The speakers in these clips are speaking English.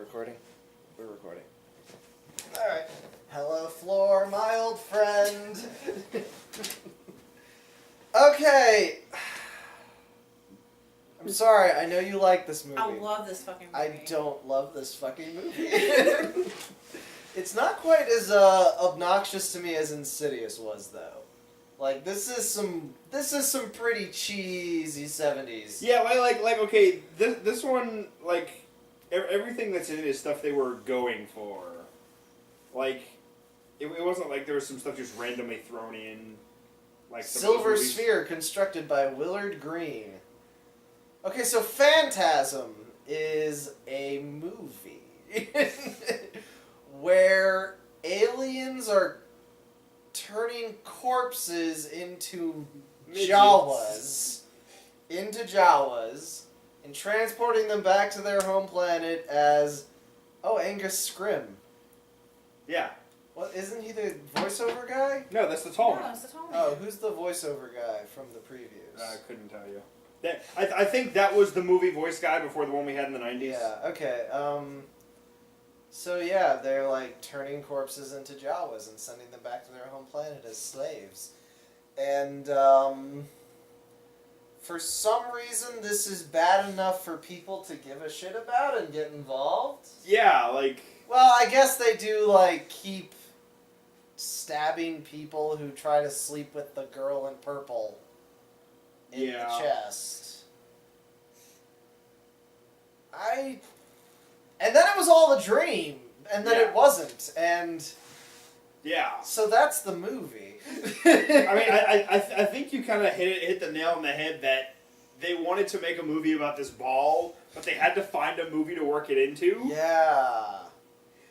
recording? We're recording. Alright. Hello, Floor, my old friend. Okay. I'm sorry, I know you like this movie. I love this fucking movie. I don't love this fucking movie. It's not quite as obnoxious to me as Insidious was, though. Like, this is some pretty cheesy 70s. Yeah, like okay, this one, like, everything that's in it is stuff they were going for. Like, it wasn't like there was some stuff just randomly thrown in. Like Silver Sphere, constructed by Willard Green. Okay, so Phantasm is a movie where aliens are turning corpses into Jawas, and transporting them back to their home planet as, Angus Scrim. Yeah. What, isn't he the voiceover guy? No, that's the tall No, one. it's the tall man. Oh, who's the voiceover guy from the previews? I couldn't tell you. I think that was the movie voice guy before the one we had in the 90s. Yeah, okay. So yeah, they're like turning corpses into Jawas and sending them back to their home planet as slaves. And for some reason this is bad enough for people to give a shit about and get involved. Yeah, like... Well, I guess they do like keep stabbing people who try to sleep with the girl in purple in the chest. And then it was all a dream, and then it wasn't, and... Yeah. So that's the movie. I think you kind of hit the nail on the head that they wanted to make a movie about this ball, but they had to find a movie to work it into. Yeah.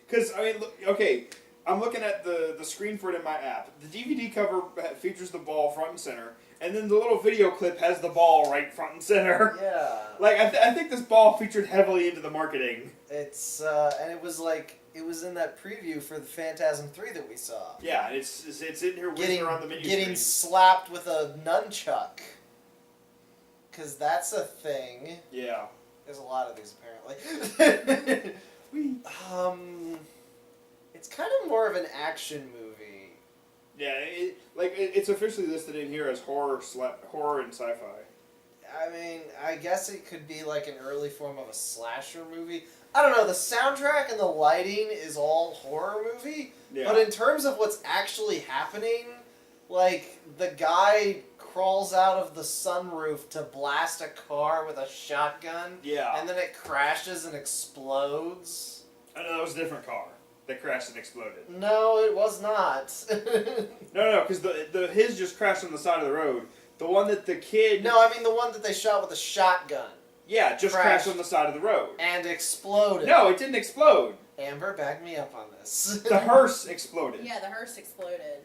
Because, I mean, look, okay, I'm looking at the screen for it in my app. The DVD cover features the ball front and center, and then the little video clip has the ball right front and center. Yeah. Like, I think this ball featured heavily into the marketing. It's, and it was like, it was in that preview for the Phantasm 3 that we saw. Yeah, it's in here whizzing around the menu Getting screen. slapped with a nunchuck. Because that's a thing. Yeah. There's a lot of these, apparently. It's kind of more of an action movie. Yeah, it's officially listed in here as horror and sci-fi. I mean, I guess it could be like an early form of a slasher movie. I don't know, the soundtrack and the lighting is all horror movie, but in terms of what's actually happening, like, the guy crawls out of the sunroof to blast a car with a shotgun, and then it crashes and explodes. I know, that was a different car that crashed and exploded. No, it was not. No, because his just crashed on the side of the road. The one that the kid... No, I mean the one that they shot with a shotgun. Yeah, just crashed on the side of the road. And exploded. No, it didn't explode. Amber, back me up on this. The hearse exploded. Yeah, the hearse exploded.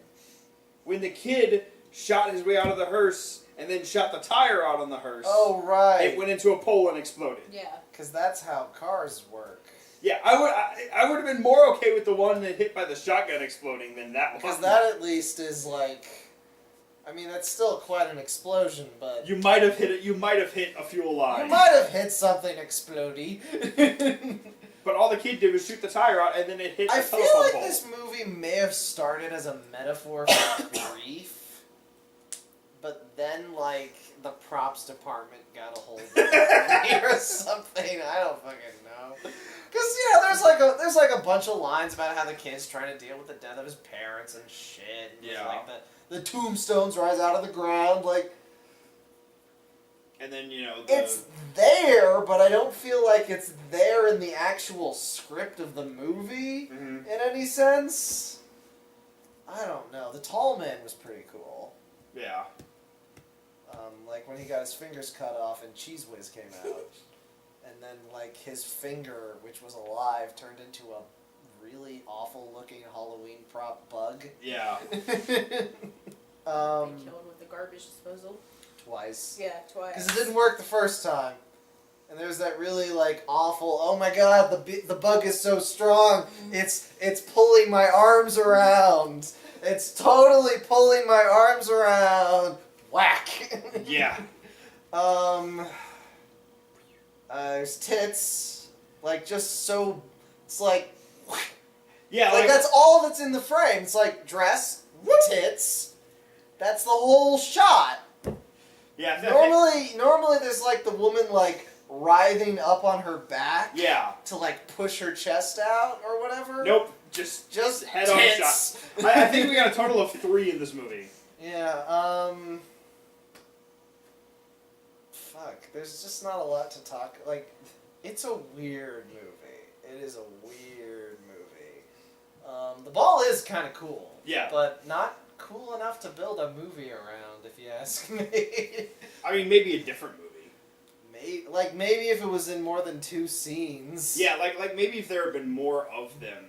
When the kid shot his way out of the hearse and then shot the tire out on the hearse... Oh, right. It went into a pole and exploded. Yeah. Because that's how cars work. Yeah, I would have been more okay with the one that hit by the shotgun exploding than that one. Because that at least is like... I mean, that's still quite an explosion, but... You might have hit a fuel line. You might have hit something explodey. But all the kid did was shoot the tire out, and then it hit the telephone I feel like pole. this movie may have started as a metaphor for grief, but then, like, the props department got a hold of it or something. I don't fucking know. Because, yeah, there's like a bunch of lines about how the kid's trying to deal with the death of his parents and shit. And Yeah. like the tombstones rise out of the ground, like... And then, It's there, but I don't feel like it's there in the actual script of the movie, in any sense. I don't know. The Tall Man was pretty cool. Yeah. Like when he got his fingers cut off and Cheese Whiz came out. And then, like, his finger, which was alive, turned into a really awful-looking Halloween prop bug. Yeah. They killed with the garbage disposal. Twice. Yeah, twice. Because it didn't work the first time. And there's that really, like, awful, oh my god, the bug is so strong, it's pulling my arms around. It's totally pulling my arms around. Whack! Yeah. There's tits. Like, just so... It's like, Yeah, like that's all that's in the frame. It's like dress, tits. That's the whole shot. Yeah. Normally there's like the woman like writhing up on her back. Yeah. To like push her chest out or whatever. Nope. Just head on shot. I think we got a total of 3 in this movie. Yeah. Fuck. There's just not a lot to talk. Like, it's a weird movie. It is a weird movie. The ball is kind of cool. Yeah. But not cool enough to build a movie around, if you ask me. I mean, maybe a different movie. Maybe if it was in more than 2 scenes. Yeah, like maybe if there had been more of them,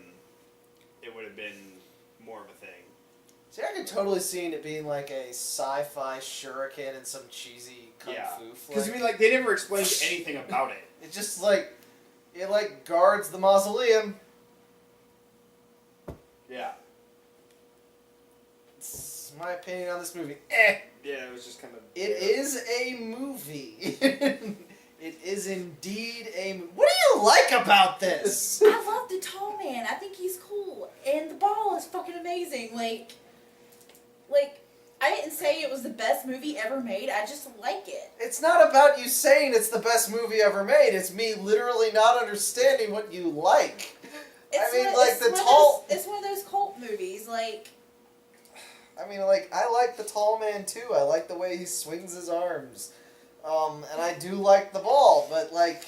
it would have been more of a thing. See, I could totally see it being like a sci-fi shuriken and some cheesy kung fu flick. Because I mean, like, they never explained anything about it. It just like it like guards the mausoleum. Yeah. It's my opinion on this movie. Yeah, it was just kind of. It is a movie. It is indeed a movie. What do you like about this? I love the tall man. I think he's cool. And the ball is fucking amazing. Like, I didn't say it was the best movie ever made. I just like it. It's not about you saying it's the best movie ever made. It's me literally not understanding what you like. It's one of those cult movies, like... I mean, like, I like the tall man, too. I like the way he swings his arms. And I do like the ball, but, like,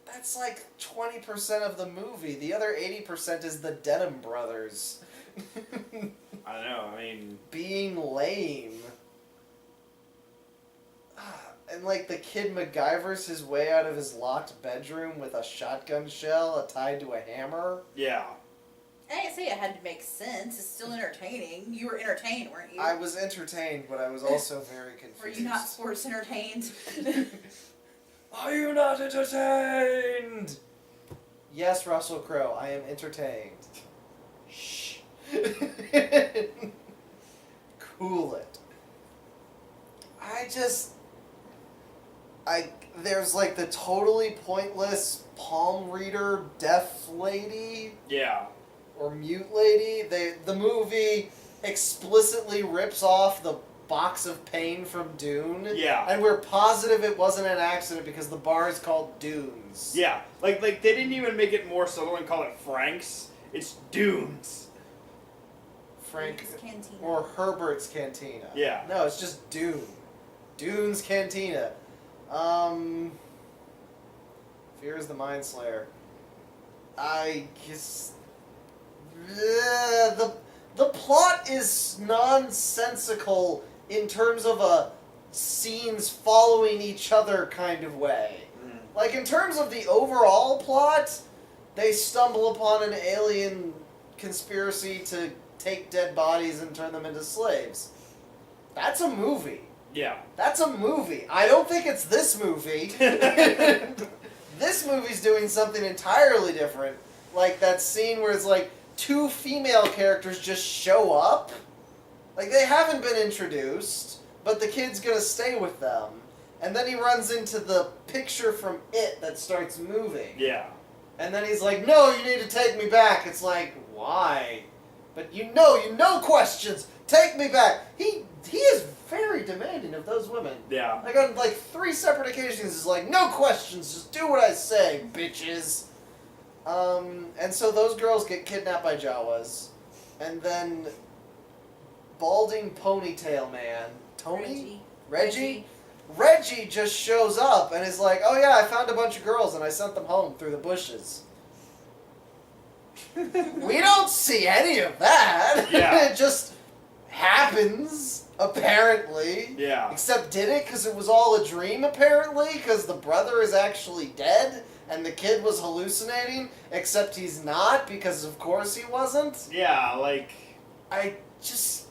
that's, like, 20% of the movie. The other 80% is the Denham brothers. I don't know, I mean... being lame. And, like, the kid MacGyvers his way out of his locked bedroom with a shotgun shell tied to a hammer. Yeah. I didn't say it had to make sense. It's still entertaining. You were entertained, weren't you? I was entertained, but I was also very confused. Were you not sports entertained? Are you not entertained? Yes, Russell Crowe, I am entertained. Shh. Cool it. There's like the totally pointless palm reader deaf lady. Yeah. Or mute lady. The movie explicitly rips off the box of pain from Dune. Yeah. And we're positive it wasn't an accident because the bar is called Dunes. Yeah. Like they didn't even make it more subtle and call it Frank's. It's Dunes. Frank's Cantina. Or Herbert's Cantina. Yeah. No, it's just Dune. Dune's Cantina. Fear is the Mind Slayer. I guess... The plot is nonsensical in terms of a scenes following each other kind of way. Mm. Like, in terms of the overall plot, they stumble upon an alien conspiracy to take dead bodies and turn them into slaves. That's a movie. Yeah. That's a movie. I don't think it's this movie. This movie's doing something entirely different. Like that scene where it's like 2 female characters just show up. Like they haven't been introduced, but the kid's gonna stay with them. And then he runs into the picture from It that starts moving. Yeah. And then he's like, no, you need to take me back. It's like, why? But you know questions. Take me back. He is very demanding of those women. Yeah. Like on like 3 separate occasions, he's like, no questions, just do what I say, bitches. And so those girls get kidnapped by Jawas, and then balding ponytail man, Tony? Reggie just shows up and is like, oh yeah, I found a bunch of girls and I sent them home through the bushes. We don't see any of that. Yeah. It just happens, apparently. Yeah. Except did it? Because it was all a dream, apparently? Because the brother is actually dead and the kid was hallucinating? Except he's not, because of course he wasn't? Yeah, like... I just...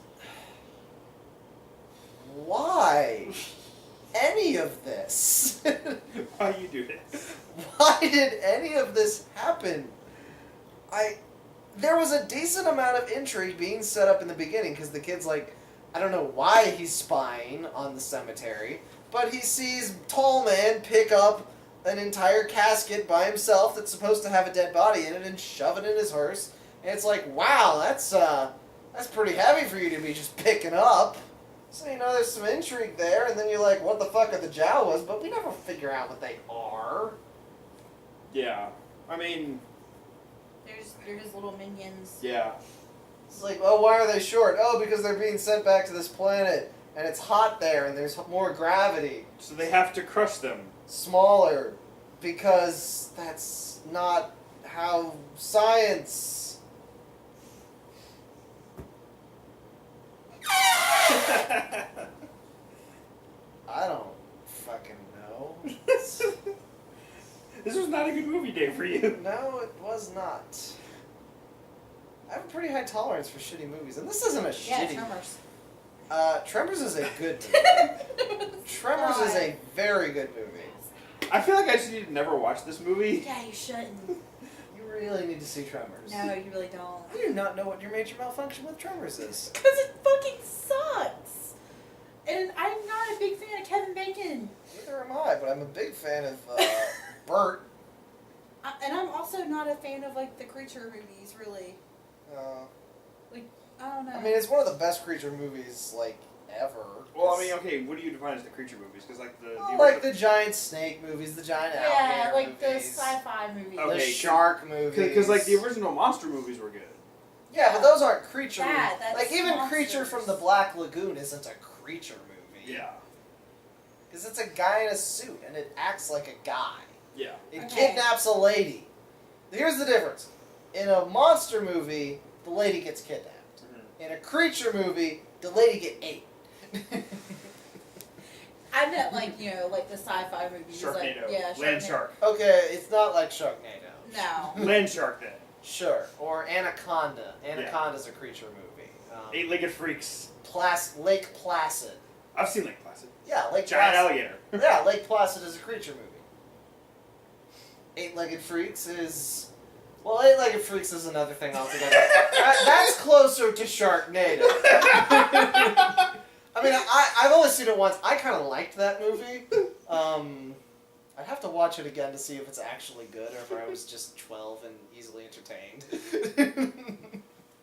Why? Any of this? Why you do this? Why did any of this happen? There was a decent amount of intrigue being set up in the beginning, because the kid's like, I don't know why he's spying on the cemetery, but he sees Tall Man pick up an entire casket by himself that's supposed to have a dead body in it and shove it in his hearse. And it's like, wow, that's pretty heavy for you to be just picking up. So, you know, there's some intrigue there, and then you're like, what the fuck are the Jawas? But we never figure out what they are. Yeah. I mean... They're just little minions. Yeah. It's like, oh, why are they short? Oh, because they're being sent back to this planet, and it's hot there, and there's more gravity. So they have to crush them. Smaller, because that's not how science... I don't fucking know. This was not a good movie day for you. No, it was not. I have a pretty high tolerance for shitty movies, and this isn't a shitty... Tremors. Tremors is a good movie. Tremors is a very good movie. I feel like I just need to never watch this movie. Yeah, you shouldn't. You really need to see Tremors. No, you really don't. You do not know what your major malfunction with Tremors is. Because it fucking sucks. And I'm not a big fan of Kevin Bacon. Neither am I, but I'm a big fan of Bert. And I'm also not a fan of, like, the creature movies, really. I don't know. I mean, it's one of the best creature movies, like, ever. Well, I mean, okay, what do you define as the creature movies? Because, like, like the giant snake movies, the giant alligator like the movies. sci-fi movies. Okay. The shark movies. Because, like, the original monster movies were good. Yeah, but those aren't creature movies. That's Like, even monsters. Creature from the Black Lagoon isn't a creature movie. Yeah. Because it's a guy in a suit, and it acts like a guy. Yeah. It kidnaps a lady. Here's the difference. In a monster movie, the lady gets kidnapped. Mm-hmm. In a creature movie, the lady get ate. I meant, like, you know, like the sci-fi movies. Sharknado. Like, yeah, Land Sharknado. shark. Okay, it's not like Sharknado. No. Land shark then. Sure. Or Anaconda. Anaconda's a creature movie. Eight-legged freaks. Lake Placid. I've seen Lake Placid. Yeah, Lake Giant Placid. alligator. Yeah, Lake Placid is a creature movie. Eight-legged freaks is... Well, Eight-legged freaks is another thing altogether. That's closer to Sharknado. I mean, I've only seen it once. I kind of liked that movie. I'd have to watch it again to see if it's actually good or if I was just 12 and easily entertained.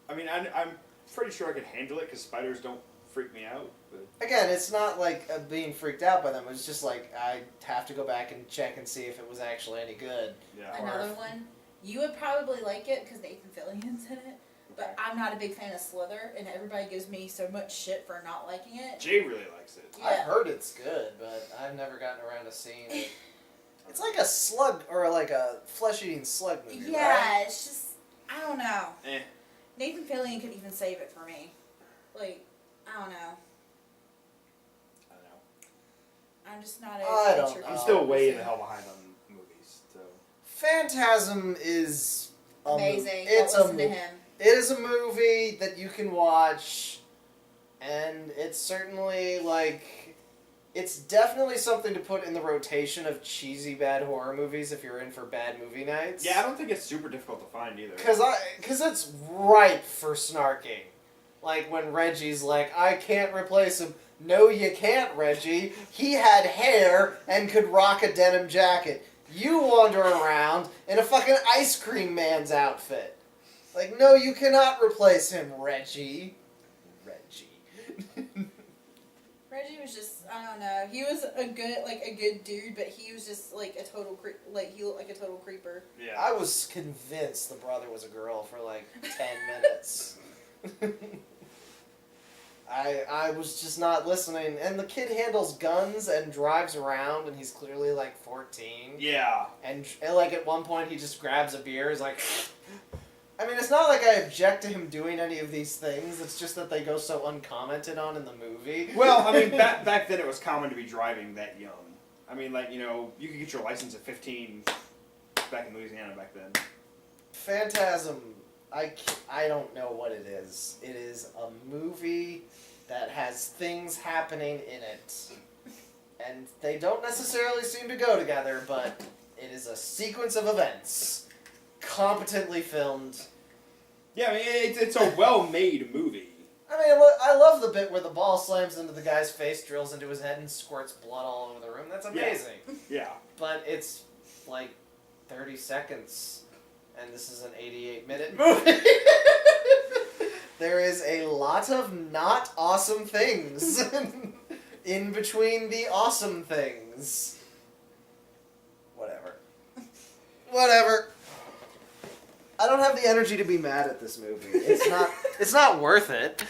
I mean, I'm pretty sure I could handle it because spiders don't freak me out. But... Again, it's not like being freaked out by them. It's just like I have to go back and check and see if it was actually any good. Yeah. Another one. You would probably like it because Nathan Fillion's in it. But I'm not a big fan of Slither, and everybody gives me so much shit for not liking it. Jay really likes it. Yeah. I've heard it's good, but I've never gotten around to seeing it. It's like a slug, or like a flesh-eating slug movie, Yeah, right? it's just, I don't know. Eh. Nathan Fillion could even save it for me. Like, I don't know. I don't know. I'm just not a I don't creature know. I'm person. still way the hell behind on movies, so... Phantasm is amazing. It's Don't listen to him. It is a movie that you can watch, and it's certainly, like, it's definitely something to put in the rotation of cheesy bad horror movies if you're in for bad movie nights. Yeah, I don't think it's super difficult to find either. Because it's ripe for snarking. Like when Reggie's like, I can't replace him. No, you can't, Reggie. He had hair and could rock a denim jacket. You wander around in a fucking ice cream man's outfit. Like, no, you cannot replace him, Reggie. Reggie was just, I don't know. He was a good dude, but he was just like a total he looked like a total creeper. Yeah. I was convinced the brother was a girl for like 10 minutes. I was just not listening. And the kid handles guns and drives around, and he's clearly like 14. Yeah. And like at one point he just grabs a beer, he's like... I mean, it's not like I object to him doing any of these things, it's just that they go so uncommented on in the movie. Well, I mean, back then it was common to be driving that young. I mean, like, you know, you could get your license at 15 back in Louisiana back then. Phantasm, I don't know what it is. It is a movie that has things happening in it. And they don't necessarily seem to go together, but it is a sequence of events. Competently filmed. Yeah, I mean, it's a well-made movie. I mean, I love the bit where the ball slams into the guy's face, drills into his head, and squirts blood all over the room. That's amazing. Yeah. But it's like 30 seconds, and this is an 88-minute movie. There is a lot of not awesome things in between the awesome things. Whatever. I don't have the energy to be mad at this movie. It's not worth it.